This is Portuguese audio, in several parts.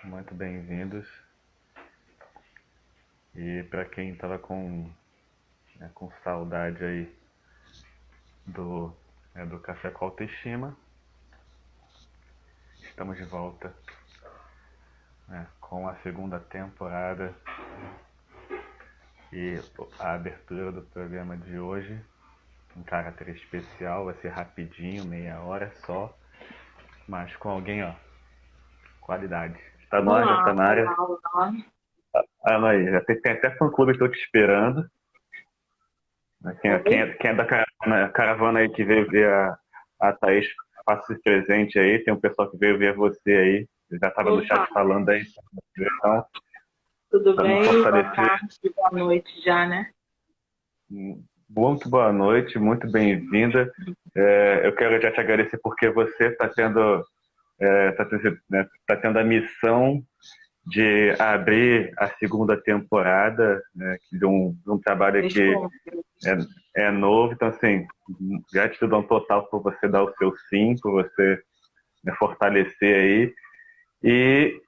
muito bem-vindos. E para quem estava com saudade aí do Café com Autoestima, estamos de volta, né, com a segunda temporada e a abertura do programa de hoje, um caráter especial, vai ser rapidinho, meia hora só, mas com alguém, ó, qualidade. Está no ar, já está Olá, na área. olá, olá. Ah, não, aí, já tem até fã-clube que eu te esperando. Oi? Quem é da caravana aí que veio ver a Thaís, faça esse presente aí. Tem um pessoal que veio ver você aí. Já estava no Opa, chat falando aí. Então, tudo para me bem? Boa fortalecer, tarde, boa noite já, né? muito boa noite, muito bem-vinda. Eu quero já te agradecer porque você está tendo, tá tendo a missão de abrir a segunda temporada, né, de um trabalho que Respondo. é novo. Então, assim, gratidão total por você dar o seu sim, por você, né, fortalecer aí. E,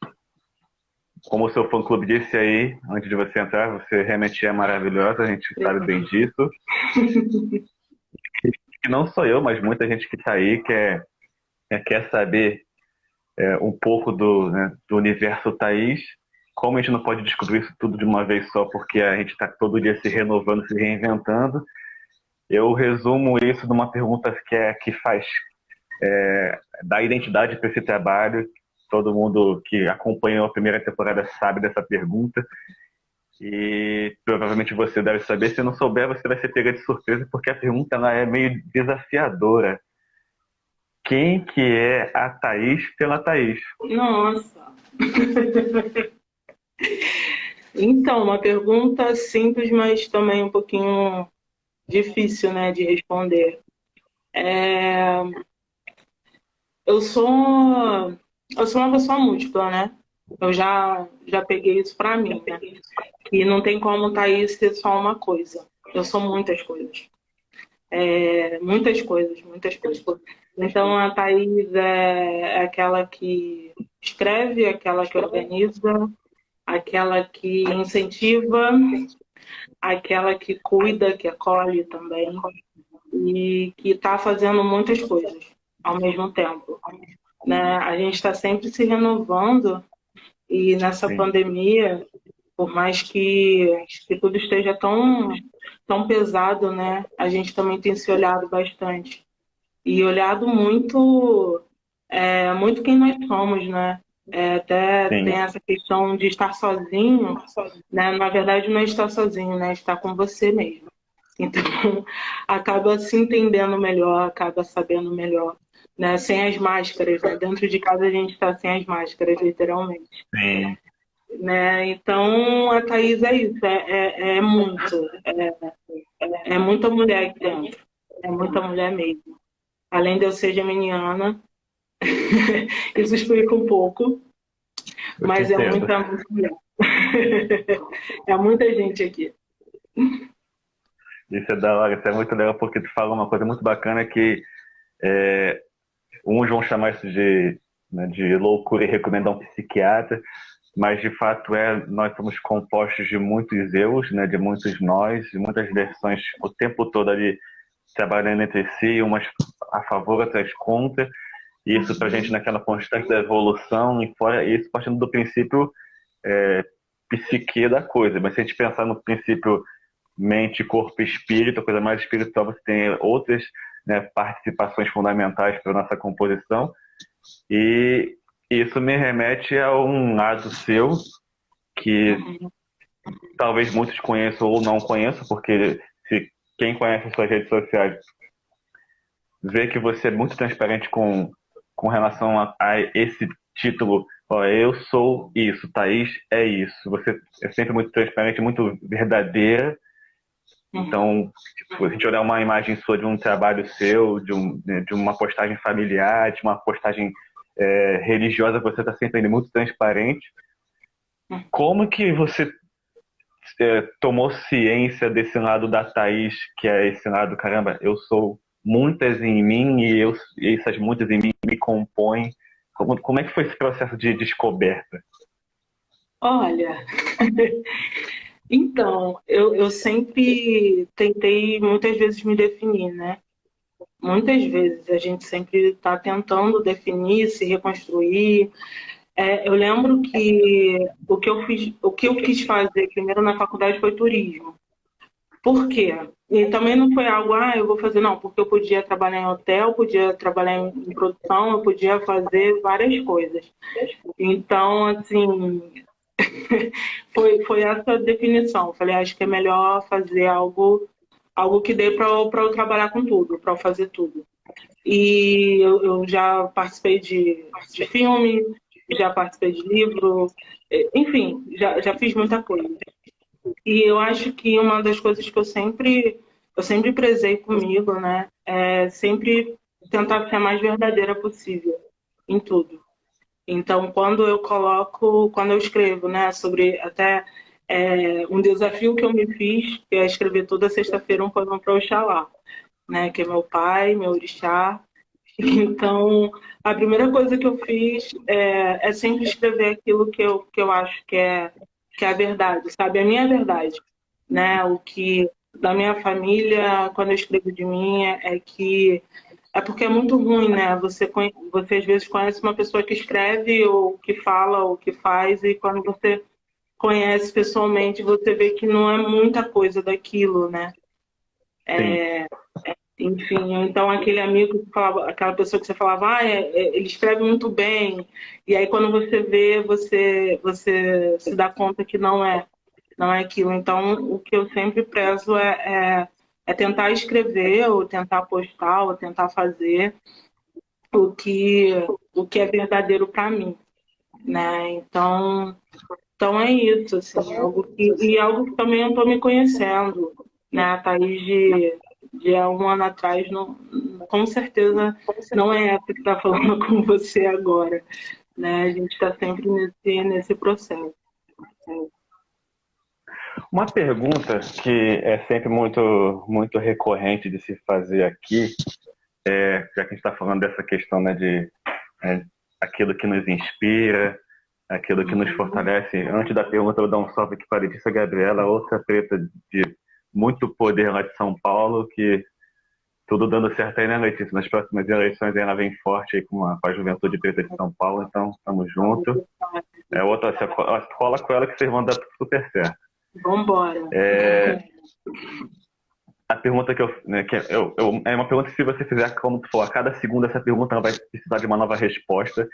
como o seu fã-clube disse aí, antes de você entrar, você realmente é maravilhosa, a gente sabe bem disso. E não só eu, mas muita gente que está aí quer saber um pouco do universo Thaís. Como a gente não pode descobrir isso tudo de uma vez só, porque a gente está todo dia se renovando, se reinventando, eu resumo isso numa pergunta que faz dar identidade para esse trabalho. Todo mundo que acompanhou a primeira temporada sabe dessa pergunta. E provavelmente você deve saber. Se não souber, você vai ser pega de surpresa, porque a pergunta ela é meio desafiadora. Quem que é a Thaís pela Thaís? Nossa. Então, uma pergunta simples, mas também um pouquinho difícil, né, de responder. É, eu sou, eu sou uma pessoa múltipla, né? Eu já peguei isso pra mim, né? E não tem como Thaís ser só uma coisa. Eu sou muitas coisas. Muitas coisas, muitas coisas. Então, a Thaís é aquela que escreve, aquela que organiza, aquela que incentiva, aquela que cuida, que acolhe também, e que está fazendo muitas coisas ao mesmo tempo, né? A gente está sempre se renovando e nessa Sim, pandemia, por mais que tudo esteja tão pesado, né? A gente também tem se olhado bastante e olhado muito quem nós somos, né? Até tem sim, essa questão de estar sozinho, né? Na verdade, não é estar sozinho, né? É estar com você mesmo. Então, acaba se entendendo melhor, acaba sabendo melhor, né? Sem as máscaras, né? Dentro de casa a gente está sem as máscaras, literalmente, sim. né? Então, a Thaís é isso, é muita mulher aqui dentro, é muita mulher mesmo. Além de eu ser geminiana, isso explica um pouco, Eu te mas é entendo. muita mulher. É muita gente aqui. Isso é da hora, isso é muito legal, porque tu fala uma coisa muito bacana que uns vão chamar isso de loucura e recomendar um psiquiatra, mas de fato nós somos compostos de muitos eus, né, de muitos nós, de muitas versões o tempo todo ali trabalhando entre si, umas a favor, outras contra, e isso para a gente naquela constante da evolução, e fora isso partindo do princípio é, psique da coisa. Mas se a gente pensar no princípio mente, corpo e espírito, a coisa mais espiritual, você tem outras, né, participações fundamentais para a nossa composição, e isso me remete a um lado seu que Uhum. talvez muitos conheçam ou não conheçam, porque se quem conhece as suas redes sociais vê que você é muito transparente com relação a esse título. Ó, eu sou isso, Thaís é isso. Você é sempre muito transparente, muito verdadeira. Uhum. Então, tipo, a gente olhar uma imagem sua de um trabalho seu, de uma postagem familiar, de uma postagem religiosa, você está sempre muito transparente. Como que você tomou ciência desse lado da Thaís, que é esse lado, caramba, eu sou muitas em mim e essas muitas em mim me compõem. Como é que foi esse processo de descoberta? Olha, então, eu sempre tentei muitas vezes me definir, né? Muitas vezes a gente sempre está tentando definir, se reconstruir. Eu lembro que o que eu quis fazer primeiro na faculdade foi turismo. Por quê? E também não foi algo, eu vou fazer, não, porque eu podia trabalhar em hotel, podia trabalhar em produção, eu podia fazer várias coisas. Então, assim, foi essa definição. Eu falei, acho que é melhor fazer algo que dê para eu trabalhar com tudo, para eu fazer tudo. E eu já participei de filme, já participei de livro, enfim, já fiz muita coisa. E eu acho que uma das coisas que eu sempre prezei comigo, né, é sempre tentar ser a mais verdadeira possível em tudo. Então, quando eu escrevo, né, sobre até um desafio que eu me fiz, que é escrever toda sexta-feira um poema para Oxalá, né, que é meu pai, meu orixá. Então, a primeira coisa que eu fiz é sempre escrever aquilo que eu acho que é a verdade, sabe? A minha verdade, né? O que da minha família, quando eu escrevo de mim, que é porque é muito ruim, né? Você às vezes conhece uma pessoa que escreve ou que fala ou que faz e quando você conhece pessoalmente, você vê que não é muita coisa daquilo, né? Sim. Enfim, então aquele amigo que falava, aquela pessoa que você falava, ele escreve muito bem, e aí quando você vê, você se dá conta que não é aquilo. Então, o que eu sempre prezo é tentar escrever, ou tentar postar, ou tentar fazer o que, o que é verdadeiro para mim, né? Então é isso, assim, algo que também eu estou me conhecendo, né? A Thaís de há um ano atrás, não, com certeza não é essa que está falando com você agora, né? A gente está sempre nesse processo. Uma pergunta que é sempre muito recorrente de se fazer aqui, já que a gente está falando dessa questão, né, de é, aquilo que nos inspira, aquilo que nos fortalece. Antes da pergunta, eu vou dar um salve aqui para a Letícia Gabriela, outra preta de muito poder lá de São Paulo, que tudo dando certo aí, né, Letícia? Nas próximas eleições ela vem forte aí com a Juventude Preta de São Paulo, então estamos juntos. Outra, você cola com ela que vocês vão dar super certo. Vamos embora. A pergunta é uma pergunta que, se você fizer como tu for, a cada segundo essa pergunta ela vai precisar de uma nova resposta.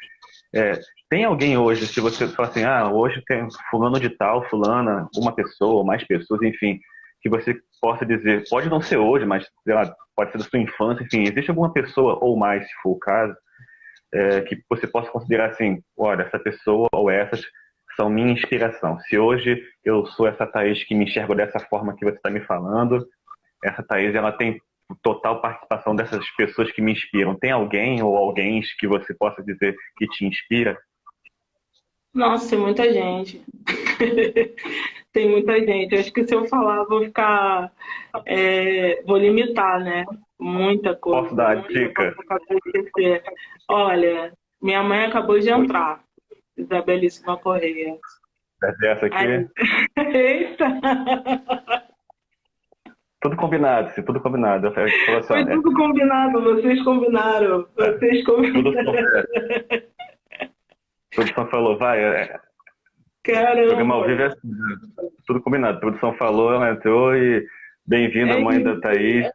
Tem alguém hoje, se você falar assim, hoje tem fulano de tal, fulana, uma pessoa, mais pessoas, enfim, que você possa dizer, pode não ser hoje, mas sei lá, pode ser da sua infância, enfim, existe alguma pessoa ou mais, se for o caso, que você possa considerar assim, olha, essa pessoa ou essas são minha inspiração. Se hoje eu sou essa Thaís que me enxergo dessa forma que você está me falando, essa Thaís, ela tem total participação dessas pessoas que me inspiram. Tem alguém ou alguém que você possa dizer que te inspira? Nossa, tem muita gente. Tem muita gente. Acho que se eu falar, vou ficar. Vou limitar, né? Muita coisa. Posso dar a dica? Esquecer. Olha, minha mãe acabou de entrar. Isabelíssima Correia. Essa aqui? Aí. Eita! Tudo combinado, sim, tudo combinado. Foi tudo combinado, vocês combinaram. Vocês combinaram. A produção falou, vai. Caramba. O programa ao vivo é assim, tudo combinado. A produção falou, ela entrou e bem-vinda, mãe da Thaís.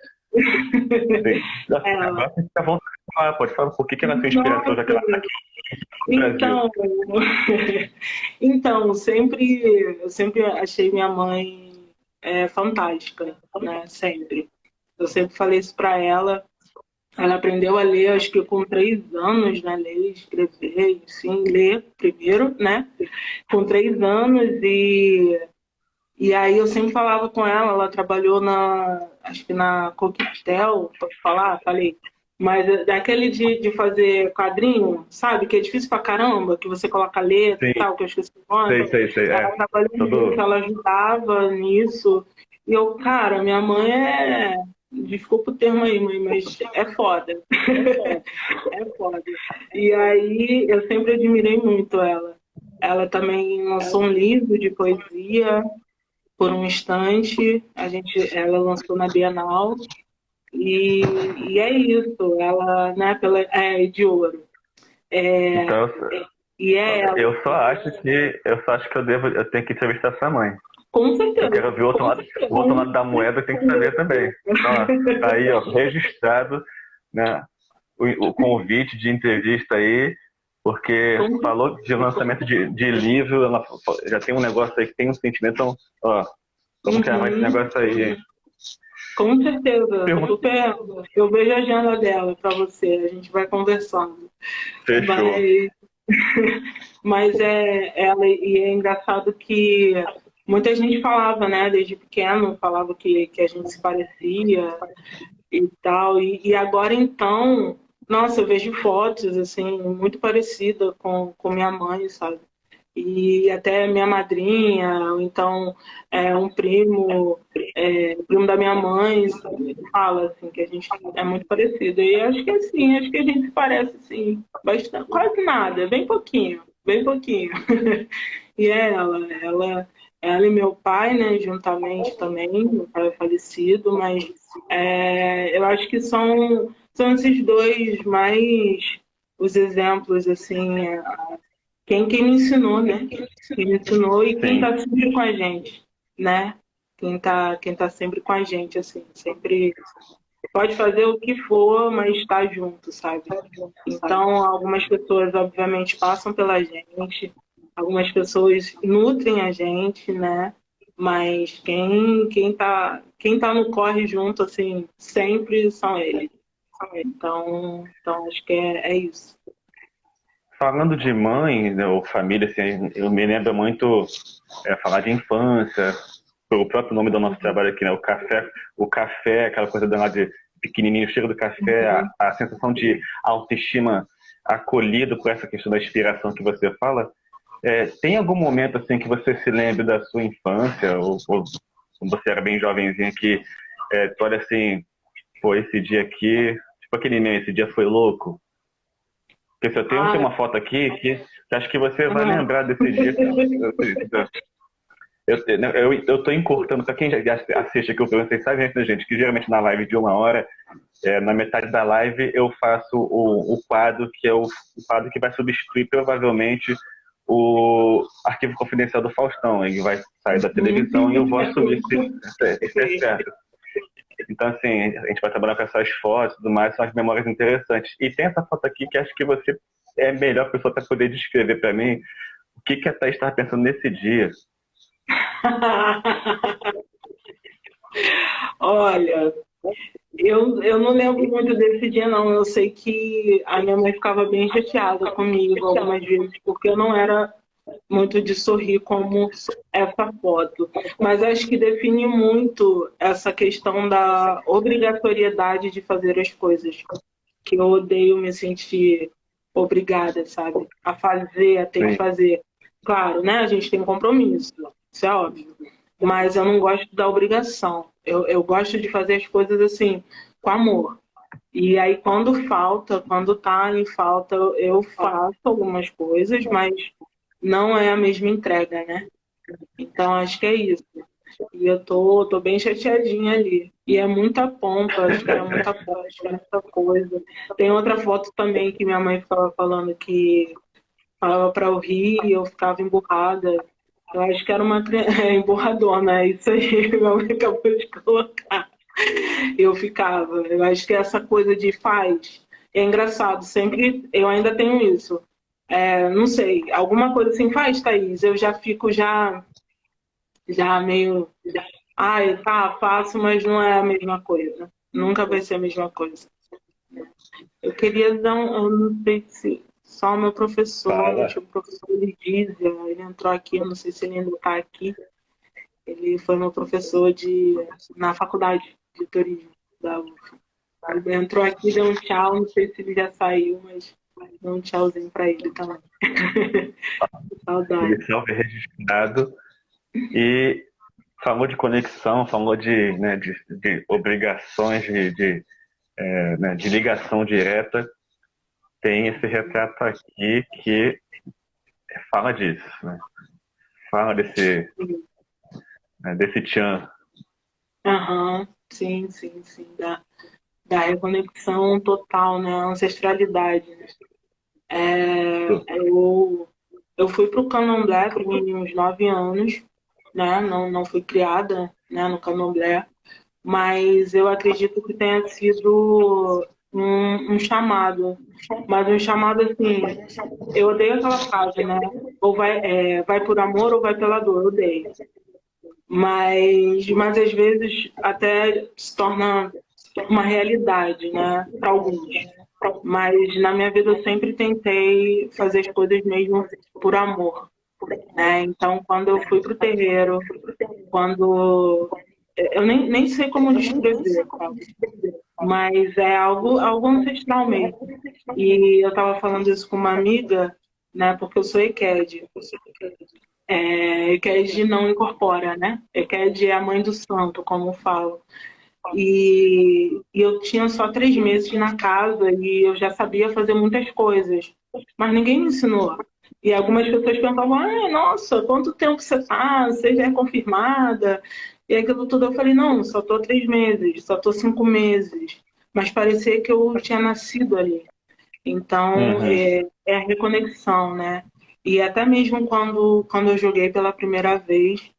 Agora você fica à vontade de falar, pode falar por que ela tem inspiração, já que ela está aqui. Então, eu sempre achei minha mãe fantástica, né? Sempre. Eu sempre falei isso para ela. Ela aprendeu a ler, acho que com 3 anos, né? Ler, escrever, sim, ler primeiro, né? Com 3 anos e aí eu sempre falava com ela trabalhou acho que na Coquetel, pode falar? Falei. Mas daquele de fazer quadrinho, sabe? Que é difícil pra caramba, que você coloca letra e tal, que eu esqueci o nome. Sei. Ela trabalhou nisso, ela ajudava nisso. E eu, cara, minha mãe desculpa o termo aí, mãe, mas é foda. É foda. E aí eu sempre admirei muito ela. Ela também lançou um livro de poesia por um instante. Ela lançou na Bienal. E é isso. Ela, né, é de ouro. Então, E é ela. eu só acho que eu tenho que entrevistar sua mãe. Com certeza. Eu quero ver o outro lado da moeda, tem que saber também. Então, ó, tá aí, ó, registrado, né, o convite de entrevista aí, porque falou de lançamento de livro, ela já tem um negócio aí que tem um sentimento, então, ó, vamos gravar esse negócio aí. Com certeza. Super. Eu vejo a agenda dela para você, a gente vai conversando. Fechou. Mas e é engraçado que muita gente falava, né, desde pequeno, falava que a gente se parecia e tal. E agora, então, nossa, eu vejo fotos, assim, muito parecida com minha mãe, sabe? E até minha madrinha, ou então primo da minha mãe, fala assim, que a gente é muito parecido. E acho que assim, acho que a gente se parece assim, bastante, quase nada, bem pouquinho, bem pouquinho. E ela e meu pai, né, juntamente também, meu pai é falecido, mas eu acho que são esses dois mais os exemplos, assim, quem me ensinou, né? Quem me ensinou e quem está sempre com a gente, né? Quem tá sempre com a gente, assim, sempre pode fazer o que for, mas está junto, sabe? Então, algumas pessoas, obviamente, passam pela gente, algumas pessoas nutrem a gente, né? Mas quem tá no corre junto, assim, sempre são eles. Então acho que é isso. Falando de mãe, né, ou família, assim, eu me lembro muito falar de infância, pelo próprio nome do nosso trabalho aqui, né? O café, aquela coisa lá de pequenininho, o cheiro do café, a sensação de autoestima acolhido por essa questão da inspiração que você fala. Tem algum momento assim que você se lembre da sua infância, ou quando você era bem jovenzinha, que tu olha assim, pô, esse dia aqui, tipo aquele meme, esse dia foi louco? Porque se eu tenho uma foto aqui, que acho que você vai lembrar desse dia. Eu tô encurtando, para quem já assiste aqui o programa, vocês sabem, né, gente, que geralmente na live de 1 hora, na metade da live, eu faço o quadro, que é o quadro que vai substituir provavelmente o arquivo confidencial do Faustão. Ele vai sair da televisão e eu vou assumir esse é certo. Então, assim, a gente vai trabalhar com essas fotos e tudo mais, são as memórias interessantes. E tem essa foto aqui que acho que você é a melhor pessoa para poder descrever para mim o que a Thaís estava pensando nesse dia. Olha, eu não lembro muito desse dia, não. Eu sei que a minha mãe ficava bem chateada comigo algumas vezes, porque eu não era muito de sorrir como essa foto. Mas acho que define muito essa questão da obrigatoriedade de fazer as coisas. Que eu odeio me sentir obrigada, sabe? A fazer, a ter que fazer. Claro, né? A gente tem um compromisso, isso é óbvio. Mas eu não gosto da obrigação. Eu gosto de fazer as coisas assim, com amor. E aí, quando tá em falta, eu faço algumas coisas, mas não é a mesma entrega, né? Então, acho que é isso. E eu tô bem chateadinha ali. E é muita pompa, acho que era muita pompa, acho que era muita coisa. Tem outra foto também que minha mãe ficava falando que falava para eu rir e eu ficava emburrada. Eu acho que era uma emburradona, é isso aí, minha mãe acabou de colocar. Eu ficava. Eu acho que essa coisa de faz é engraçado. Sempre eu ainda tenho isso. Não sei, alguma coisa assim faz, Thaís. Eu já fico já meio. Ai, tá, faço, mas não é a mesma coisa. Nunca vai ser a mesma coisa. Eu queria dar eu não sei se só o meu professor, tinha o professor Lidízia, ele entrou aqui, eu não sei se ele ainda está aqui. Ele foi meu professor na faculdade de turismo da UF. Ele entrou aqui, deu um tchau, não sei se ele já saiu, mas deu um tchauzinho para ele também. Saudade. Ele salve registrado. E falou de conexão, falou de obrigações, de ligação direta. Tem esse retrato aqui que fala disso, né? Fala desse tchan. Aham, sim, sim, sim. Da reconexão total, né? Ancestralidade. Eu fui para o Candomblé, tem uns 9 anos, né? Não fui criada, né, no Candomblé, mas eu acredito que tenha sido um chamado. Mas um chamado assim, eu odeio aquela frase, né? Ou vai por amor ou vai pela dor, eu odeio. Mas às vezes até se torna uma realidade, né, para alguns. Mas na minha vida eu sempre tentei fazer as coisas mesmo por amor, né? Então, quando eu fui pro terreiro, quando eu nem sei como descrever, sabe? Mas é algo ancestral mesmo. E eu estava falando isso com uma amiga, né? Porque eu sou EQED. EQED não incorpora, né? EQED é a mãe do santo, como falam. E eu tinha só 3 meses na casa e eu já sabia fazer muitas coisas, mas ninguém me ensinou. E algumas pessoas perguntavam, nossa, quanto tempo você tá? Você já é confirmada? E aquilo tudo eu falei, não, só tô 3 meses, só tô 5 meses. Mas parecia que eu tinha nascido ali. Então, Uhum. é a reconexão, né? E até mesmo quando eu joguei pela primeira vez,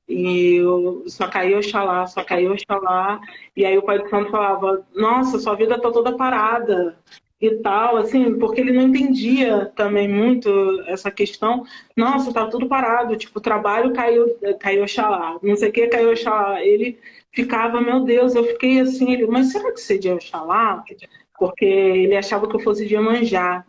e eu só caía Oxalá, só caía Oxalá. E aí o pai do santo falava, nossa, sua vida tá toda parada e tal, assim, porque ele não entendia também muito essa questão. Nossa, tá tudo parado, tipo, o trabalho caiu Oxalá, não sei o que caiu Oxalá. Ele ficava, meu Deus, eu fiquei assim, mas será que você é de Oxalá? Porque ele achava que eu fosse de Iemanjá.